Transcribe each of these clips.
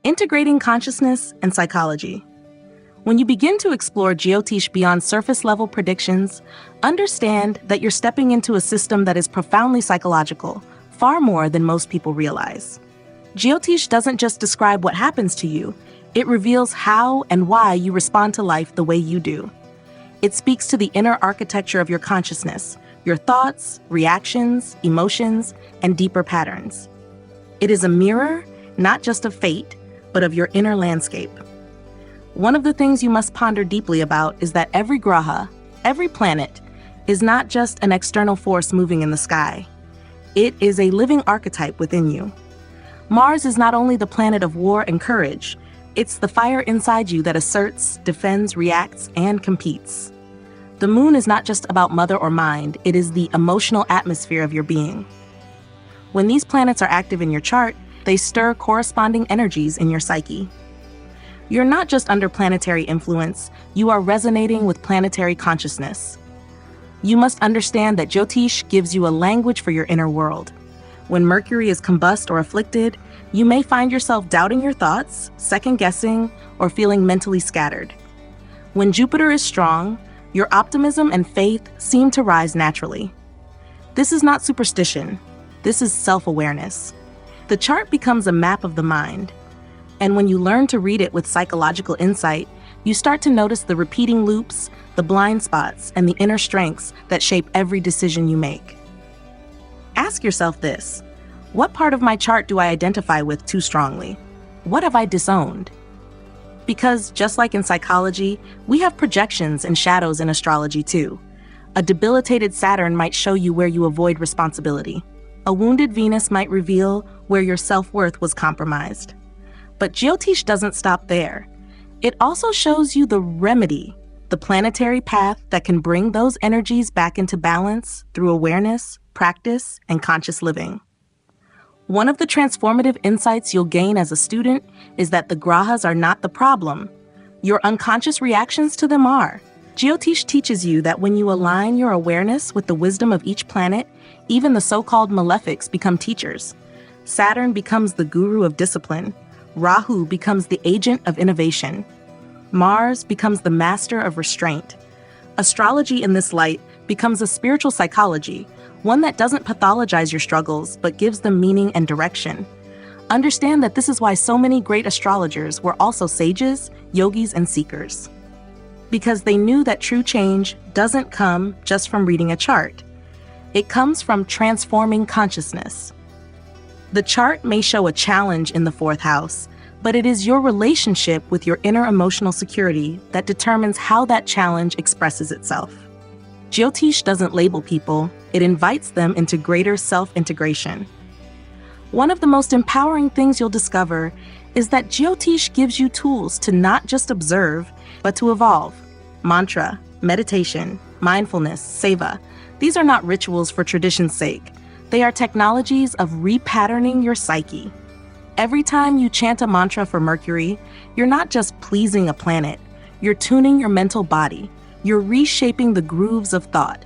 Integrating consciousness and psychology. When you begin to explore Jyotish beyond surface-level predictions, understand that you're stepping into a system that is profoundly psychological, far more than most people realize. Jyotish doesn't just describe what happens to you, it reveals how and why you respond to life the way you do. It speaks to the inner architecture of your consciousness, your thoughts, reactions, emotions, and deeper patterns. It is a mirror, not just of fate, but of your inner landscape. One of the things you must ponder deeply about is that every graha, every planet, is not just an external force moving in the sky. It is a living archetype within you. Mars is not only the planet of war and courage, it's the fire inside you that asserts, defends, reacts, and competes. The moon is not just about mother or mind, it is the emotional atmosphere of your being. When these planets are active in your chart, they stir corresponding energies in your psyche. You're not just under planetary influence, you are resonating with planetary consciousness. You must understand that Jyotish gives you a language for your inner world. When Mercury is combust or afflicted, you may find yourself doubting your thoughts, second-guessing, or feeling mentally scattered. When Jupiter is strong, your optimism and faith seem to rise naturally. This is not superstition. This is self-awareness. The chart becomes a map of the mind, and when you learn to read it with psychological insight, you start to notice the repeating loops, the blind spots, and the inner strengths that shape every decision you make. Ask yourself this: what part of my chart do I identify with too strongly? What have I disowned? Because just like in psychology, we have projections and shadows in astrology too. A debilitated Saturn might show you where you avoid responsibility. A wounded Venus might reveal where your self-worth was compromised. But Jyotish doesn't stop there. It also shows you the remedy, the planetary path that can bring those energies back into balance through awareness, practice, and conscious living. One of the transformative insights you'll gain as a student is that the grahas are not the problem. Your unconscious reactions to them are. Jyotish teaches you that when you align your awareness with the wisdom of each planet, even the so-called malefics become teachers. Saturn becomes the guru of discipline. Rahu becomes the agent of innovation. Mars becomes the master of restraint. Astrology in this light becomes a spiritual psychology, one that doesn't pathologize your struggles, but gives them meaning and direction. Understand that this is why so many great astrologers were also sages, yogis, and seekers. Because they knew that true change doesn't come just from reading a chart. It comes from transforming consciousness. The chart may show a challenge in the fourth house, but it is your relationship with your inner emotional security that determines how that challenge expresses itself. Jyotish doesn't label people, it invites them into greater self-integration. One of the most empowering things you'll discover is that Jyotish gives you tools to not just observe, but to evolve. Mantra, meditation, mindfulness, seva. These are not rituals for tradition's sake. They are technologies of repatterning your psyche. Every time you chant a mantra for Mercury, you're not just pleasing a planet, you're tuning your mental body. You're reshaping the grooves of thought.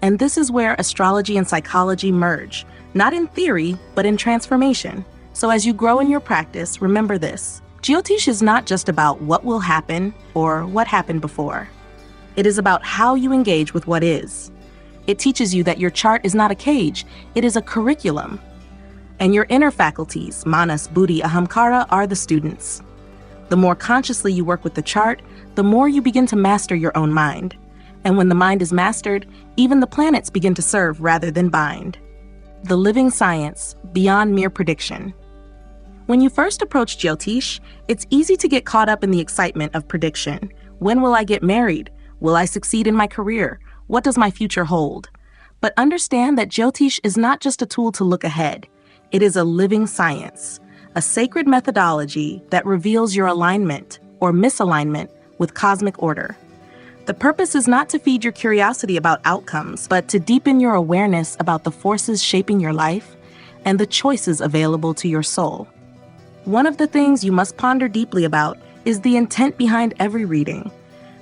And this is where astrology and psychology merge, not in theory, but in transformation. So as you grow in your practice, remember this: Jyotish is not just about what will happen or what happened before. It is about how you engage with what is. It teaches you that your chart is not a cage, it is a curriculum. And your inner faculties, manas, buddhi, ahamkara, are the students. The more consciously you work with the chart, the more you begin to master your own mind. And when the mind is mastered, even the planets begin to serve rather than bind. The living science, beyond mere prediction. When you first approach Jyotish, it's easy to get caught up in the excitement of prediction. When will I get married? Will I succeed in my career? What does my future hold? But understand that Jyotish is not just a tool to look ahead. It is a living science, a sacred methodology that reveals your alignment or misalignment with cosmic order. The purpose is not to feed your curiosity about outcomes, but to deepen your awareness about the forces shaping your life and the choices available to your soul. One of the things you must ponder deeply about is the intent behind every reading,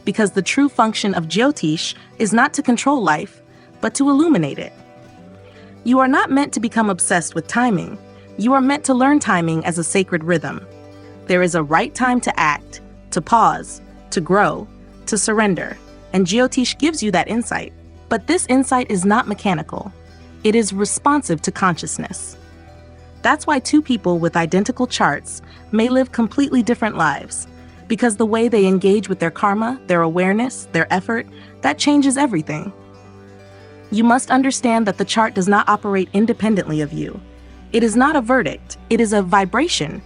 because the true function of Jyotish is not to control life, but to illuminate it. You are not meant to become obsessed with timing. You are meant to learn timing as a sacred rhythm. There is a right time to act, to pause, to grow, to surrender, and Jyotish gives you that insight. But this insight is not mechanical. It is responsive to consciousness. That's why two people with identical charts may live completely different lives, because the way they engage with their karma, their awareness, their effort, that changes everything. You must understand that the chart does not operate independently of you. It is not a verdict, it is a vibration.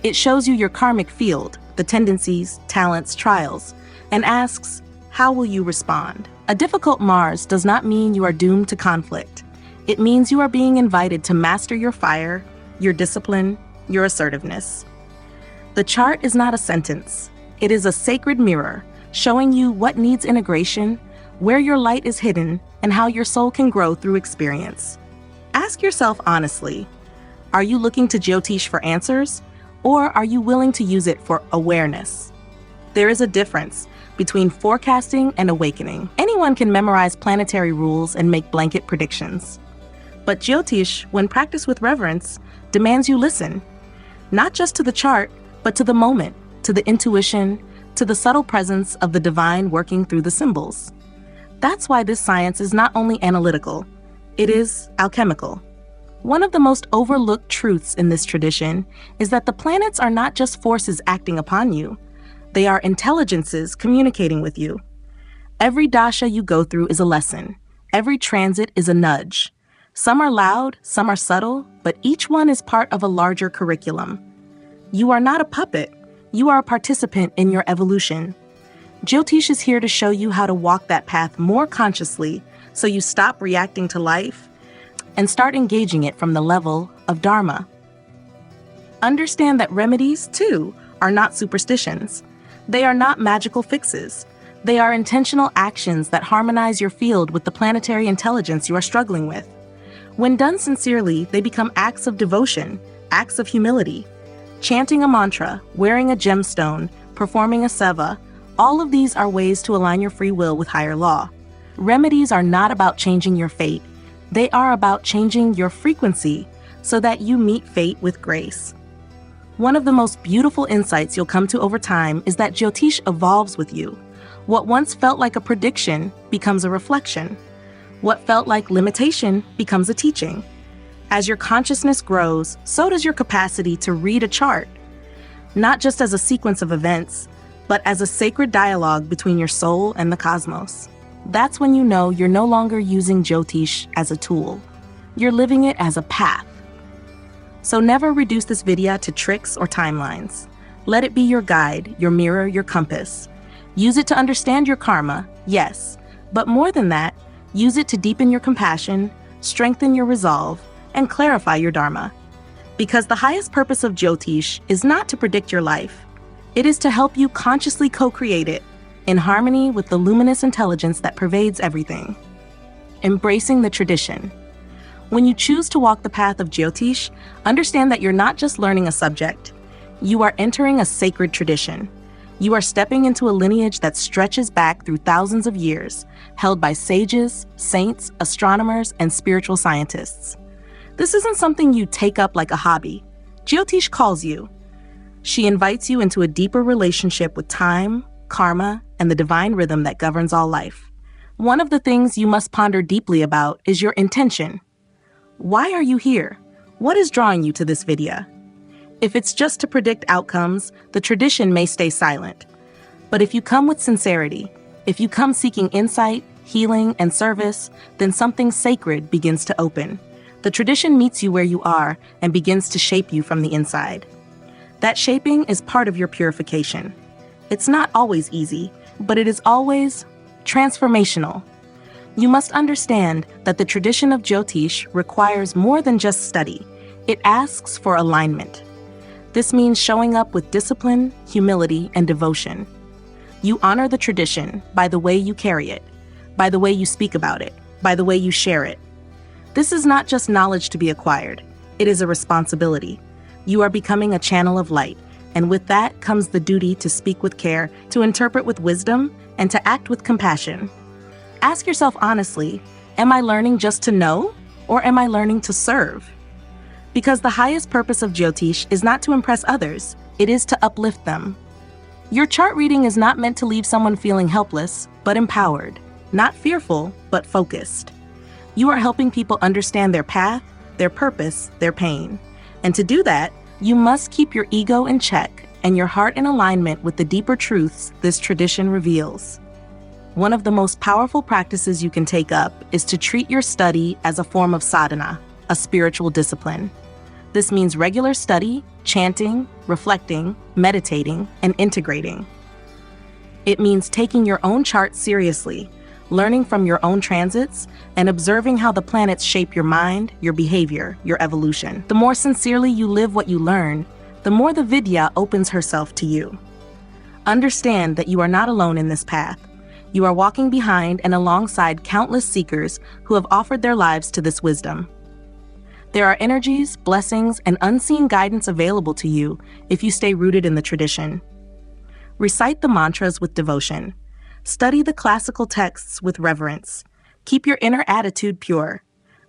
It shows you your karmic field, the tendencies, talents, trials, and asks, how will you respond? A difficult Mars does not mean you are doomed to conflict. It means you are being invited to master your fire, your discipline, your assertiveness. The chart is not a sentence. It is a sacred mirror, showing you what needs integration, where your light is hidden, and how your soul can grow through experience. Ask yourself honestly, are you looking to Jyotish for answers, or are you willing to use it for awareness? There is a difference between forecasting and awakening. Anyone can memorize planetary rules and make blanket predictions. But Jyotish, when practiced with reverence, demands you listen, not just to the chart, but to the moment, to the intuition, to the subtle presence of the divine working through the symbols. That's why this science is not only analytical, it is alchemical. One of the most overlooked truths in this tradition is that the planets are not just forces acting upon you, they are intelligences communicating with you. Every dasha you go through is a lesson. Every transit is a nudge. Some are loud, some are subtle, but each one is part of a larger curriculum. You are not a puppet. You are a participant in your evolution. Jyotish is here to show you how to walk that path more consciously so you stop reacting to life and start engaging it from the level of Dharma. Understand that remedies, too, are not superstitions. They are not magical fixes. They are intentional actions that harmonize your field with the planetary intelligence you are struggling with. When done sincerely, they become acts of devotion, acts of humility. Chanting a mantra, wearing a gemstone, performing a seva, all of these are ways to align your free will with higher law. Remedies are not about changing your fate. They are about changing your frequency so that you meet fate with grace. One of the most beautiful insights you'll come to over time is that Jyotish evolves with you. What once felt like a prediction becomes a reflection. What felt like limitation becomes a teaching. As your consciousness grows, so does your capacity to read a chart, not just as a sequence of events, but as a sacred dialogue between your soul and the cosmos. That's when you know you're no longer using Jyotish as a tool. You're living it as a path. So never reduce this vidya to tricks or timelines. Let it be your guide, your mirror, your compass. Use it to understand your karma, yes, but more than that, use it to deepen your compassion, strengthen your resolve, and clarify your dharma. Because the highest purpose of Jyotish is not to predict your life. It is to help you consciously co-create it, in harmony with the luminous intelligence that pervades everything. Embracing the tradition. When you choose to walk the path of Jyotish, understand that you're not just learning a subject. You are entering a sacred tradition. You are stepping into a lineage that stretches back through thousands of years, held by sages, saints, astronomers, and spiritual scientists. This isn't something you take up like a hobby. Jyotish calls you. She invites you into a deeper relationship with time, karma, and the divine rhythm that governs all life. One of the things you must ponder deeply about is your intention. Why are you here? What is drawing you to this vidya? If it's just to predict outcomes, the tradition may stay silent. But if you come with sincerity, if you come seeking insight, healing, and service, then something sacred begins to open. The tradition meets you where you are and begins to shape you from the inside. That shaping is part of your purification. It's not always easy, but it is always transformational. You must understand that the tradition of Jyotish requires more than just study. It asks for alignment. This means showing up with discipline, humility, and devotion. You honor the tradition by the way you carry it, by the way you speak about it, by the way you share it. This is not just knowledge to be acquired. It is a responsibility. You are becoming a channel of light, and with that comes the duty to speak with care, to interpret with wisdom, and to act with compassion. Ask yourself honestly, am I learning just to know, or am I learning to serve? Because the highest purpose of Jyotish is not to impress others, It is to uplift them. Your chart reading is not meant to leave someone feeling helpless, but empowered. Not fearful, but focused. You are helping people understand their path, their purpose, their pain. And to do that, you must keep your ego in check and your heart in alignment with the deeper truths this tradition reveals. One of the most powerful practices you can take up is to treat your study as a form of sadhana, a spiritual discipline. This means regular study, chanting, reflecting, meditating, and integrating. It means taking your own chart seriously, learning from your own transits, and observing how the planets shape your mind, your behavior, your evolution. The more sincerely you live what you learn, the more the Vidya opens herself to you. Understand that you are not alone in this path. You are walking behind and alongside countless seekers who have offered their lives to this wisdom. There are energies, blessings, and unseen guidance available to you if you stay rooted in the tradition. Recite the mantras with devotion. Study the classical texts with reverence. Keep your inner attitude pure.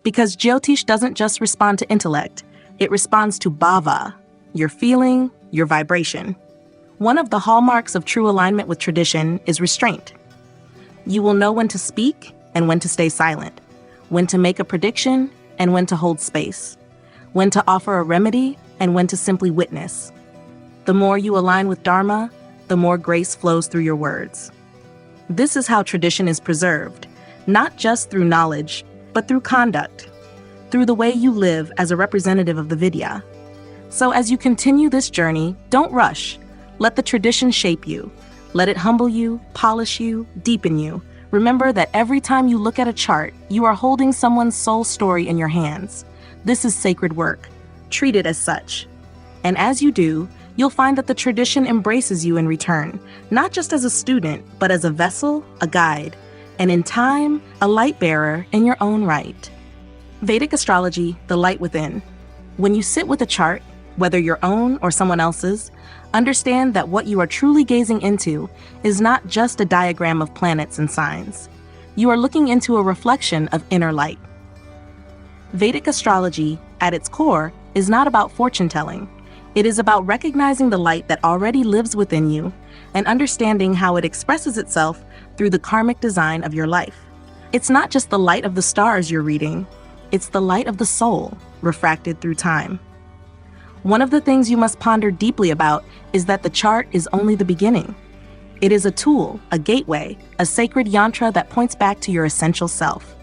Because Jyotish doesn't just respond to intellect, it responds to bhava, your feeling, your vibration. One of the hallmarks of true alignment with tradition is restraint. You will know when to speak and when to stay silent, when to make a prediction and when to hold space, when to offer a remedy and when to simply witness. The more you align with Dharma, the more grace flows through your words. This is how tradition is preserved, not just through knowledge, but through conduct, through the way you live as a representative of the Vidya. So as you continue this journey, don't rush. Let the tradition shape you. Let it humble you, polish you, deepen you. Remember that every time you look at a chart, you are holding someone's soul story in your hands. This is sacred work. Treat it as such. And as you do, you'll find that the tradition embraces you in return, not just as a student, but as a vessel, a guide, and in time, a light bearer in your own right. Vedic astrology, the light within. When you sit with a chart, whether your own or someone else's, understand that what you are truly gazing into is not just a diagram of planets and signs. You are looking into a reflection of inner light. Vedic astrology, at its core, is not about fortune-telling. It is about recognizing the light that already lives within you and understanding how it expresses itself through the karmic design of your life. It's not just the light of the stars you're reading, it's the light of the soul, refracted through time. One of the things you must ponder deeply about is that the chart is only the beginning. It is a tool, a gateway, a sacred yantra that points back to your essential self.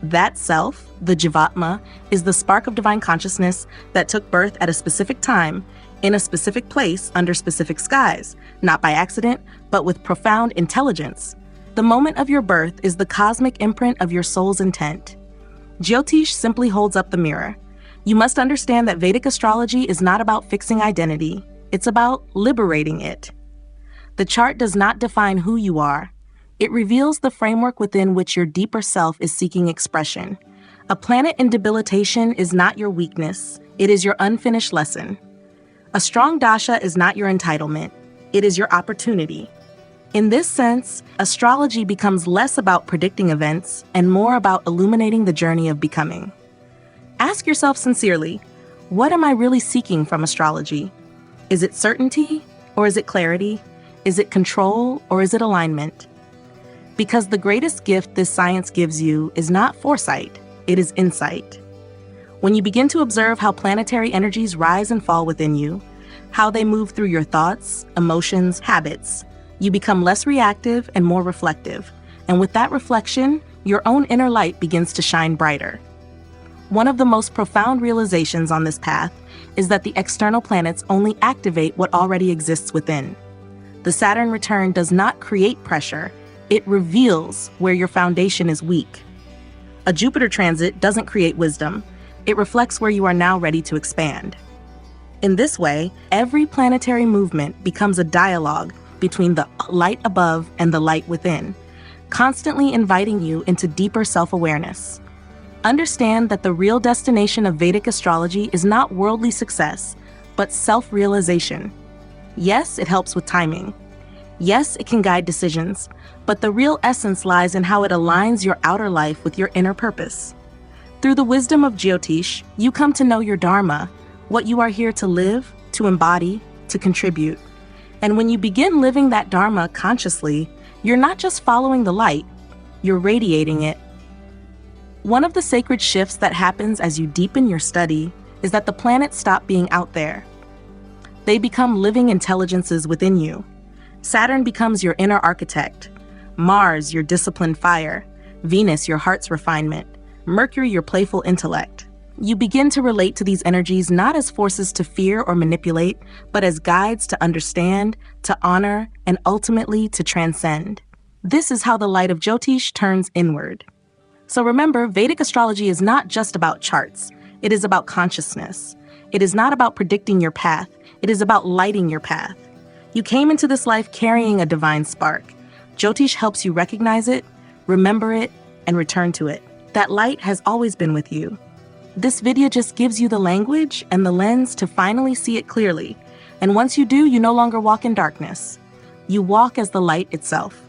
That self, the Jivatma, is the spark of divine consciousness that took birth at a specific time, in a specific place, under specific skies, not by accident, but with profound intelligence. The moment of your birth is the cosmic imprint of your soul's intent. Jyotish simply holds up the mirror. You must understand that Vedic astrology is not about fixing identity, it's about liberating it. The chart does not define who you are. It reveals the framework within which your deeper self is seeking expression. A planet in debilitation is not your weakness, it is your unfinished lesson. A strong dasha is not your entitlement, it is your opportunity. In this sense, astrology becomes less about predicting events and more about illuminating the journey of becoming. Ask yourself sincerely, what am I really seeking from astrology? Is it certainty or is it clarity? Is it control or is it alignment? Because the greatest gift this science gives you is not foresight, it is insight. When you begin to observe how planetary energies rise and fall within you, how they move through your thoughts, emotions, habits, you become less reactive and more reflective. And with that reflection, your own inner light begins to shine brighter. One of the most profound realizations on this path is that the external planets only activate what already exists within. The Saturn return does not create pressure, it reveals where your foundation is weak. A Jupiter transit doesn't create wisdom, it reflects where you are now ready to expand. In this way, every planetary movement becomes a dialogue between the light above and the light within, constantly inviting you into deeper self-awareness. Understand that the real destination of Vedic astrology is not worldly success, but self-realization. Yes, it helps with timing. Yes, it can guide decisions, but the real essence lies in how it aligns your outer life with your inner purpose. Through the wisdom of Jyotish, you come to know your dharma, what you are here to live, to embody, to contribute. And when you begin living that Dharma consciously, you're not just following the light, you're radiating it. One of the sacred shifts that happens as you deepen your study is that the planets stop being out there. They become living intelligences within you. Saturn becomes your inner architect, Mars your disciplined fire, Venus your heart's refinement, Mercury your playful intellect. You begin to relate to these energies not as forces to fear or manipulate, but as guides to understand, to honor, and ultimately to transcend. This is how the light of Jyotish turns inward. So remember, Vedic astrology is not just about charts. It is about consciousness. It is not about predicting your path. It is about lighting your path. You came into this life carrying a divine spark. Jyotish helps you recognize it, remember it, and return to it. That light has always been with you. This video just gives you the language and the lens to finally see it clearly. And once you do, you no longer walk in darkness. You walk as the light itself.